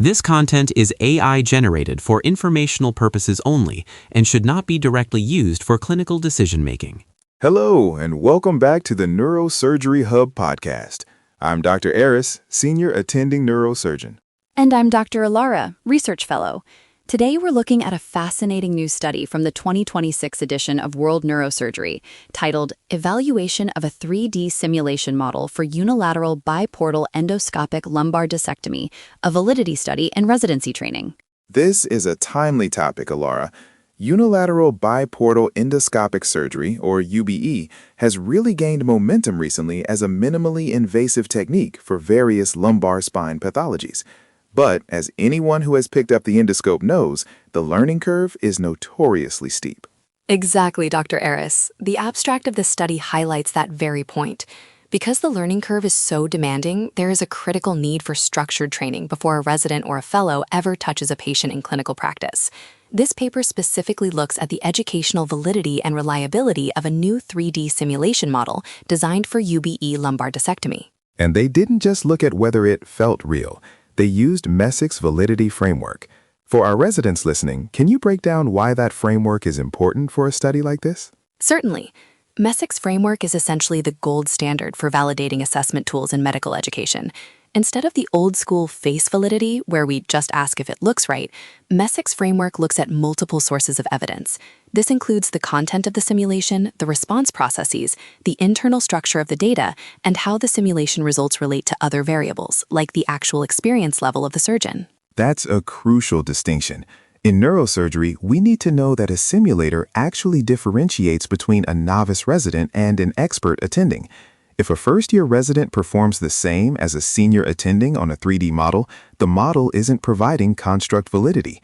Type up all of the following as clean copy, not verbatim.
This content is AI generated for informational purposes only and should not be directly used for clinical decision-making. Hello, and welcome back to the Neurosurgery Hub podcast. I'm Dr. Aris, Senior Attending Neurosurgeon. And I'm Dr. Alara, Research Fellow. Today we're looking at a fascinating new study from the 2026 edition of World Neurosurgery titled Evaluation of a 3D Simulation Model for Unilateral Biportal Endoscopic Lumbar Discectomy, a validity study and residency training. This is a timely topic, Alara. Unilateral Biportal Endoscopic Surgery, or UBE, has really gained momentum recently as a minimally invasive technique for various lumbar spine pathologies. But, as anyone who has picked up the endoscope knows, the learning curve is notoriously steep. Exactly, Dr. Aris. The abstract of this study highlights that very point. Because the learning curve is so demanding, there is a critical need for structured training before a resident or a fellow ever touches a patient in clinical practice. This paper specifically looks at the educational validity and reliability of a new 3D simulation model designed for UBE lumbar discectomy. And they didn't just look at whether it felt real. They used Messick's validity framework. For our residents listening, can you break down why that framework is important for a study like this? Certainly. Messick's framework is essentially the gold standard for validating assessment tools in medical education. Instead of the old-school face validity, where we just ask if it looks right, Messick's framework looks at multiple sources of evidence. This includes the content of the simulation, the response processes, the internal structure of the data, and how the simulation results relate to other variables, like the actual experience level of the surgeon. That's a crucial distinction. In neurosurgery, we need to know that a simulator actually differentiates between a novice resident and an expert attending. If a first-year resident performs the same as a senior attending on a 3D model, the model isn't providing construct validity.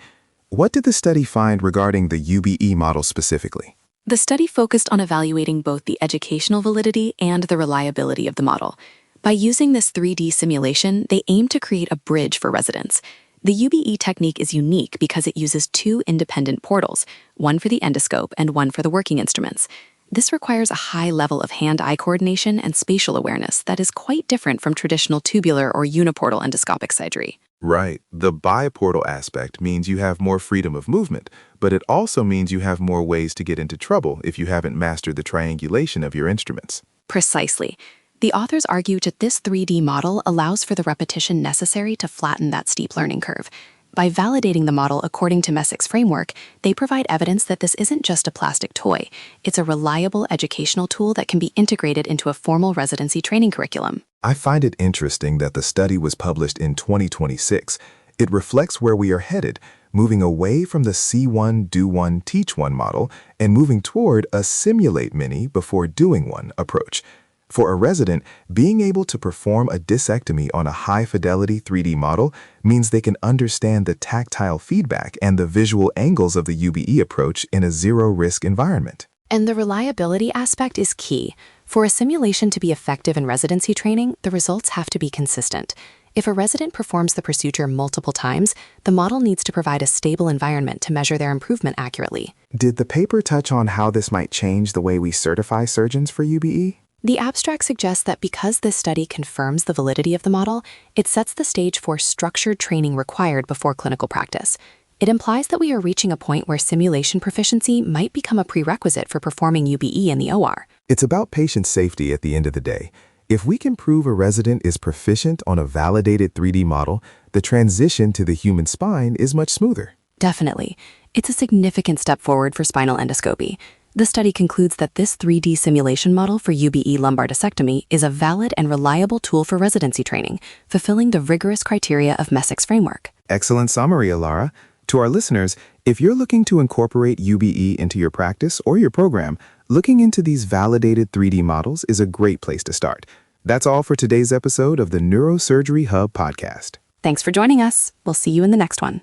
What did the study find regarding the UBE model specifically? The study focused on evaluating both the educational validity and the reliability of the model. By using this 3D simulation, they aimed to create a bridge for residents. The UBE technique is unique because it uses two independent portals, one for the endoscope and one for the working instruments. This requires a high level of hand-eye coordination and spatial awareness that is quite different from traditional tubular or uniportal endoscopic surgery. Right. The biportal aspect means you have more freedom of movement, but it also means you have more ways to get into trouble if you haven't mastered the triangulation of your instruments. Precisely. The authors argue that this 3D model allows for the repetition necessary to flatten that steep learning curve. By validating the model according to Messick's framework, they provide evidence that this isn't just a plastic toy. It's a reliable educational tool that can be integrated into a formal residency training curriculum. I find it interesting that the study was published in 2026. It reflects where we are headed, moving away from the see one, do one, teach one model and moving toward a simulate many before doing one approach. For a resident, being able to perform a discectomy on a high-fidelity 3D model means they can understand the tactile feedback and the visual angles of the UBE approach in a zero-risk environment. And the reliability aspect is key. For a simulation to be effective in residency training, the results have to be consistent. If a resident performs the procedure multiple times, the model needs to provide a stable environment to measure their improvement accurately. Did the paper touch on how this might change the way we certify surgeons for UBE? The abstract suggests that because this study confirms the validity of the model, it sets the stage for structured training required before clinical practice. It implies that we are reaching a point where simulation proficiency might become a prerequisite for performing UBE in the OR. It's about patient safety at the end of the day. If we can prove a resident is proficient on a validated 3D model, the transition to the human spine is much smoother. Definitely. It's a significant step forward for spinal endoscopy. The study concludes that this 3D simulation model for UBE lumbar discectomy is a valid and reliable tool for residency training, fulfilling the rigorous criteria of Messick's framework. Excellent summary, Alara. To our listeners, if you're looking to incorporate UBE into your practice or your program, looking into these validated 3D models is a great place to start. That's all for today's episode of the Neurosurgery Hub podcast. Thanks for joining us. We'll see you in the next one.